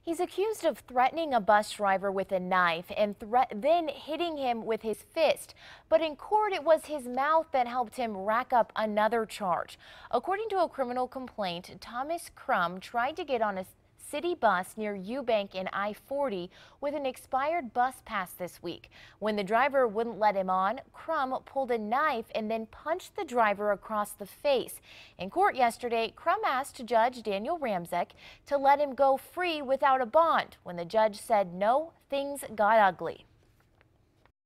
He's accused of threatening a bus driver with a knife and then hitting him with his fist. But in court, it was his mouth that helped him rack up another charge. According to a criminal complaint, Thomas Crump tried to get on a city bus near Eubank in I-40 with an expired bus pass this week. When the driver wouldn't let him on, Crump pulled a knife and then punched the driver across the face. In court yesterday, Crump asked Judge Daniel Ramczak to let him go free without a bond. When the judge said no, things got ugly.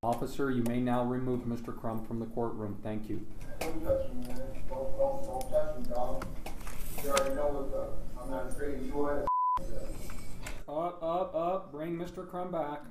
Officer, you may now remove Mr. Crump from the courtroom. Thank you. Don't touch me, man. Don't touch me, dog. You already know what I'm not afraid of you. Up. Bring Mr. Crump back.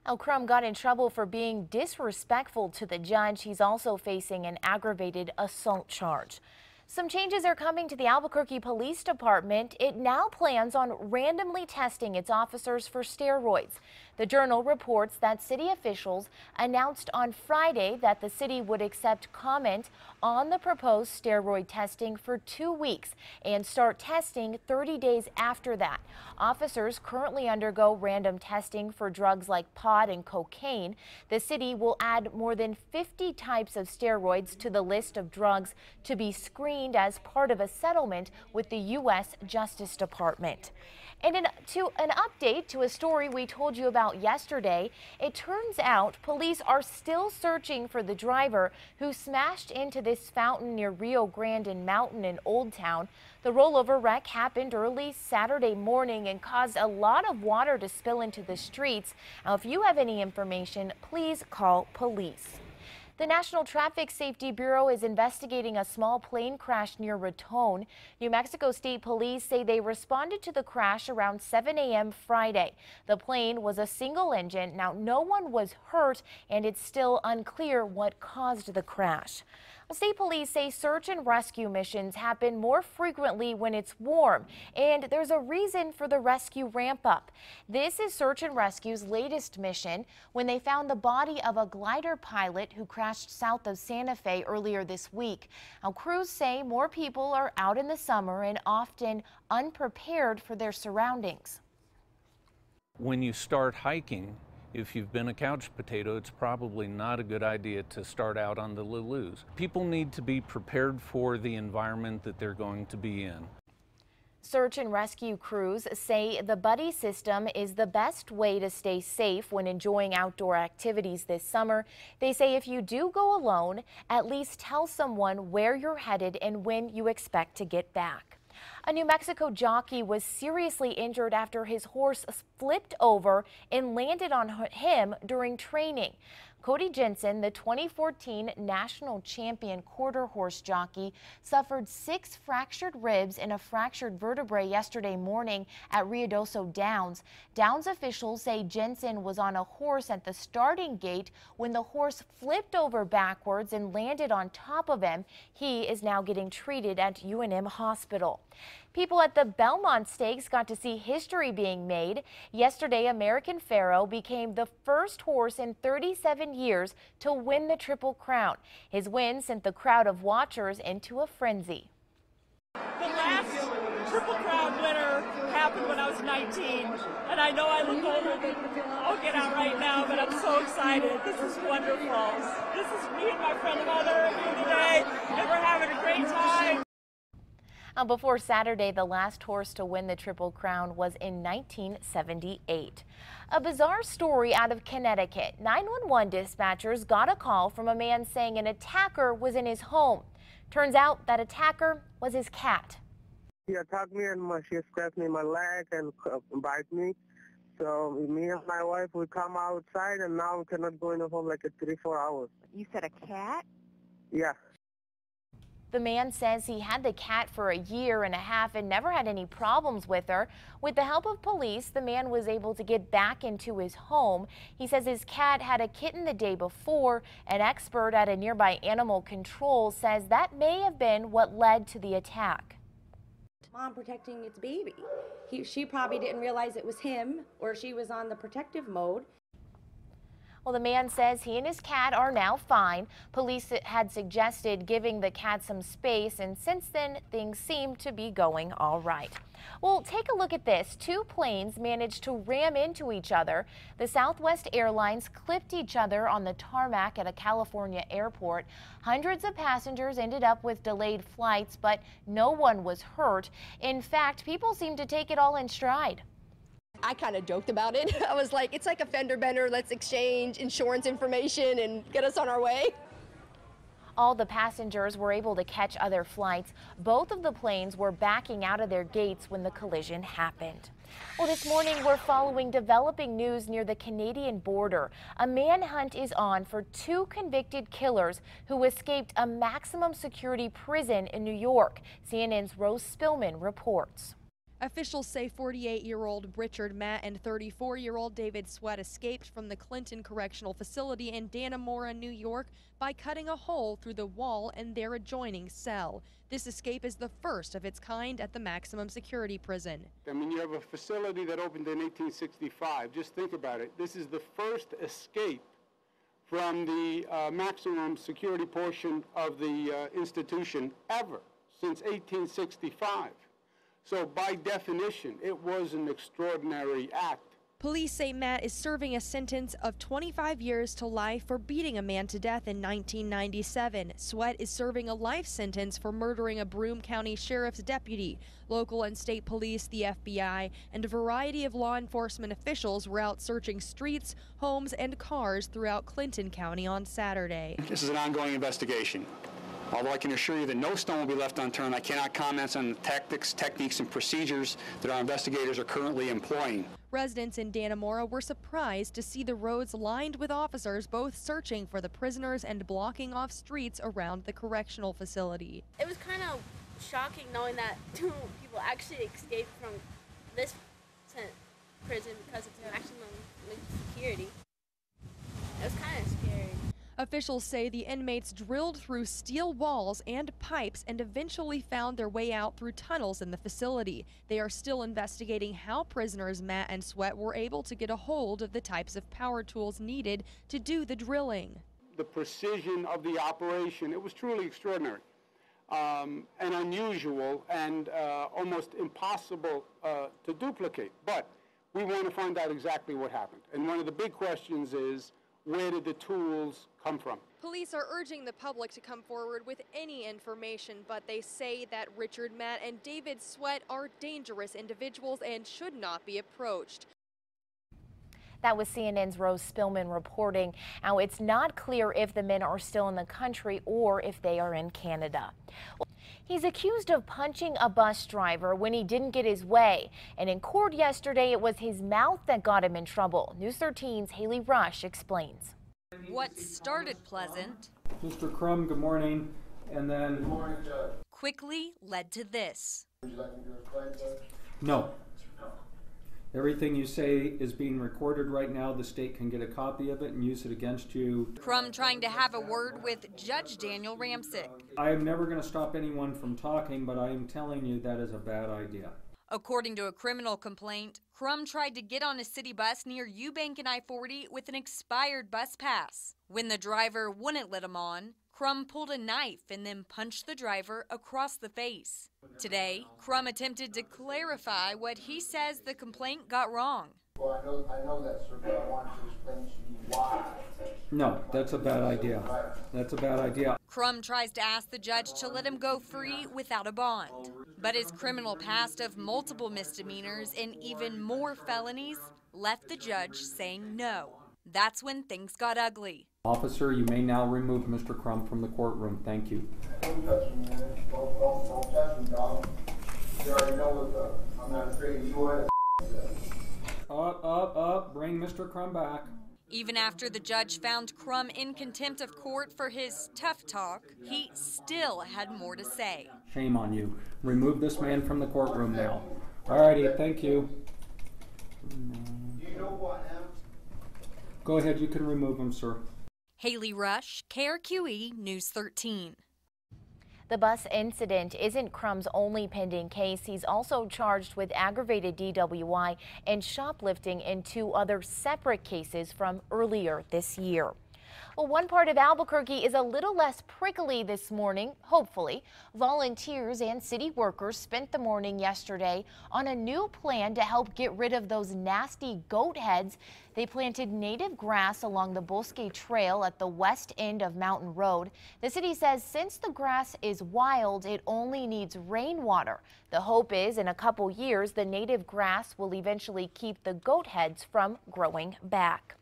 Now, Crump got in trouble for being disrespectful to the judge. He's also facing an aggravated assault charge. Some changes are coming to the Albuquerque Police Department. It now plans on randomly testing its officers for steroids. The Journal reports that city officials announced on Friday that the city would accept comment on the proposed steroid testing for 2 weeks and start testing 30 days after that. Officers currently undergo random testing for drugs like pot and cocaine. The city will add more than 50 types of steroids to the list of drugs to be screened as part of a settlement with the U.S. Justice Department. And an update to a story we told you about yesterday, it turns out police are still searching for the driver who smashed into this fountain near Rio Grande Mountain in Old Town. The rollover wreck happened early Saturday morning and caused a lot of water to spill into the streets. Now, if you have any information, please call police. The National Traffic Safety Bureau is investigating a small plane crash near Raton. New Mexico State Police say they responded to the crash around 7 a.m. Friday. The plane was a single engine. Now, no one was hurt, and it's still unclear what caused the crash. State police say search and rescue missions happen more frequently when it's warm, and there's a reason for the rescue ramp up. This is Search and Rescue's latest mission when they found the body of a glider pilot who crashed south of Santa Fe earlier this week. Now, crews say more people are out in the summer and often unprepared for their surroundings. When you start hiking, if you've been a couch potato, it's probably not a good idea to start out on the Lulus. People need to be prepared for the environment that they're going to be in. Search and rescue crews say the buddy system is the best way to stay safe when enjoying outdoor activities this summer. They say if you do go alone, at least tell someone where you're headed and when you expect to get back. A New Mexico jockey was seriously injured after his horse flipped over and landed on him during training. Cody Jensen, the 2014 national champion quarter horse jockey, suffered 6 fractured ribs and a fractured vertebrae yesterday morning at Ruidoso Downs. Downs officials say Jensen was on a horse at the starting gate when the horse flipped over backwards and landed on top of him. He is now getting treated at UNM Hospital. People at the Belmont Stakes got to see history being made. Yesterday, American Pharoah became the first horse in 37 years to win the Triple Crown. His win sent the crowd of watchers into a frenzy. The last Triple Crown winner happened when I was 19, and I know I look older than I'll get out right now, but I'm so excited. This is wonderful. This is me and my friend Heather here today, and we're having a great time. Before Saturday, the last horse to win the Triple Crown was in 1978. A bizarre story out of Connecticut. 911 dispatchers got a call from a man saying an attacker was in his home. Turns out that attacker was his cat. He attacked me and she scratched me in my leg and bite me. So me and my wife, we come outside and now we cannot go in the home like 3-4 hours. You said a cat? Yeah. The man says he had the cat for a year and a half and never had any problems with her. With the help of police, the man was able to get back into his home. He says his cat had a kitten the day before. An expert at a nearby animal control says that may have been what led to the attack. Mom protecting its baby. She probably didn't realize it was him, or she was on the protective mode. Well, the man says he and his cat are now fine. Police had suggested giving the cat some space, and since then, things seem to be going all right. Well, take a look at this. Two planes managed to ram into each other. The Southwest Airlines clipped each other on the tarmac at a California airport. Hundreds of passengers ended up with delayed flights, but no one was hurt. In fact, people seem to take it all in stride. I kind of joked about it. I was like, it's like a fender bender. Let's exchange insurance information and get us on our way. All the passengers were able to catch other flights. Both of the planes were backing out of their gates when the collision happened. Well, this morning we're following developing news near the Canadian border. A manhunt is on for two convicted killers who escaped a maximum security prison in New York. CNN's Rose Spillman reports. Officials say 48-year-old Richard Matt and 34-year-old David Sweat escaped from the Clinton Correctional Facility in Dannemora, New York, by cutting a hole through the wall in their adjoining cell. This escape is the first of its kind at the maximum security prison. I mean, you have a facility that opened in 1865. Just think about it. This is the first escape from the maximum security portion of the institution ever since 1865. So by definition, it was an extraordinary act. Police say Matt is serving a sentence of 25 years to life for beating a man to death in 1997. Sweat is serving a life sentence for murdering a Broome County Sheriff's deputy. Local and state police, the FBI, and a variety of law enforcement officials were out searching streets, homes, and cars throughout Clinton County on Saturday. This is an ongoing investigation. Although I can assure you that no stone will be left unturned, I cannot comment on the tactics, techniques, and procedures that our investigators are currently employing. Residents in Dannemora were surprised to see the roads lined with officers both searching for the prisoners and blocking off streets around the correctional facility. It was kind of shocking knowing that two people actually escaped from this prison because of the maximum security. It was kind of scary. Officials say the inmates drilled through steel walls and pipes and eventually found their way out through tunnels in the facility. They are still investigating how prisoners Matt and Sweat were able to get a hold of the types of power tools needed to do the drilling. The precision of the operation, it was truly extraordinary and unusual and almost impossible to duplicate. But we want to find out exactly what happened. And one of the big questions is, where did the tools come from? Police are urging the public to come forward with any information, but they say that Richard Matt and David Sweat are dangerous individuals and should not be approached. That was CNN's Rose Spillman reporting. Now, it's not clear if the men are still in the country or if they are in Canada. He's accused of punching a bus driver when he didn't get his way. And in court yesterday, it was his mouth that got him in trouble. News 13's Haley Rush explains. What started pleasant, Mr. Crump, good morning. And then... Good morning, Judge. quickly led to this. Would you like me to explain, Judge? No. Everything you say is being recorded right now. The state can get a copy of it and use it against you. Crump trying to have a word with Judge Daniel Ramsick. I am never going to stop anyone from talking, but I am telling you that is a bad idea. According to a criminal complaint, Crump tried to get on a city bus near Eubank and I-40 with an expired bus pass. When the driver wouldn't let him on, Crump pulled a knife and then punched the driver across the face. Today, Crump attempted to clarify what he says the complaint got wrong. Well, I know that, sir, but I want to explain to you why. No, that's a bad idea. That's a bad idea. Crump tries to ask the judge to let him go free without a bond. But his criminal past of multiple misdemeanors and even more felonies left the judge saying no. That's when things got ugly. Officer, you may now remove Mr. Crump from the courtroom. Thank you. Don't touch me, man. Don't touch me, dog. You already know what I'm not afraid of you. Up. Bring Mr. Crump back. Even after the judge found Crump in contempt of court for his tough talk, he still had more to say. Shame on you. Remove this man from the courtroom now. Alrighty, thank you. Do you know who I am? Go ahead, you can remove him, sir. Haley Rush, KRQE News 13. The bus incident isn't Crump's only pending case. He's also charged with aggravated DWI and shoplifting in 2 other separate cases from earlier this year. Well, one part of Albuquerque is a little less prickly this morning, hopefully. Volunteers and city workers spent the morning yesterday on a new plan to help get rid of those nasty goat heads. They planted native grass along the Bosque Trail at the west end of Mountain Road. The city says since the grass is wild, it only needs rainwater. The hope is in a couple years, the native grass will eventually keep the goat heads from growing back.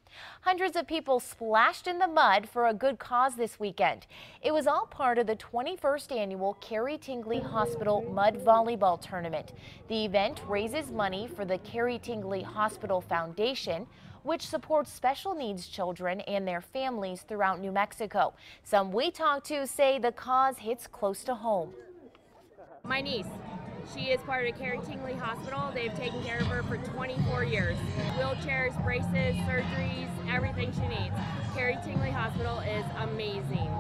Hundreds of people splashed in the mud for a good cause this weekend. It was all part of the 21st annual Carrie Tingley Hospital Mud Volleyball Tournament. The event raises money for the Carrie Tingley Hospital Foundation, which supports special needs children and their families throughout New Mexico. Some we talked to say the cause hits close to home. My niece. She is part of Carrie Tingley Hospital. They've taken care of her for 24 years. Wheelchairs, braces, surgeries, everything she needs. Carrie Tingley Hospital is amazing.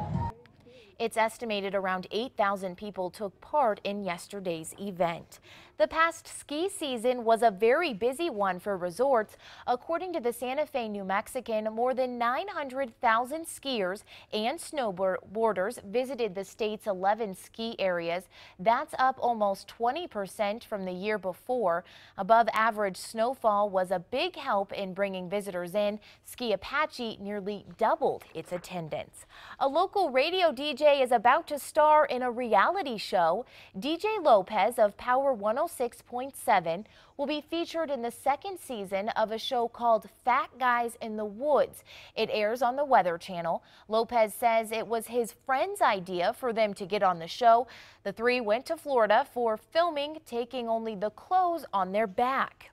It's estimated around 8,000 people took part in yesterday's event. The past ski season was a very busy one for resorts. According to the Santa Fe New Mexican, more than 900,000 skiers and snowboarders visited the state's 11 ski areas. That's up almost 20% from the year before. Above average snowfall was a big help in bringing visitors in. Ski Apache nearly doubled its attendance. A local radio DJ is about to star in a reality show. DJ Lopez of Power 106.7 will be featured in the 2nd season of a show called Fat Guys in the Woods. It airs on the Weather Channel. Lopez says it was his friend's idea for them to get on the show. The 3 went to Florida for filming, taking only the clothes on their back.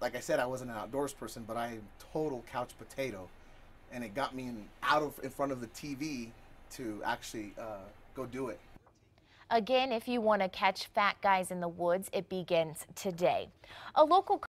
Like I said, I wasn't an outdoors person, but I am total couch potato, and it got me in front of the TV to actually go do it. Again, if you want to catch Fat Guys in the Woods, it begins today. A local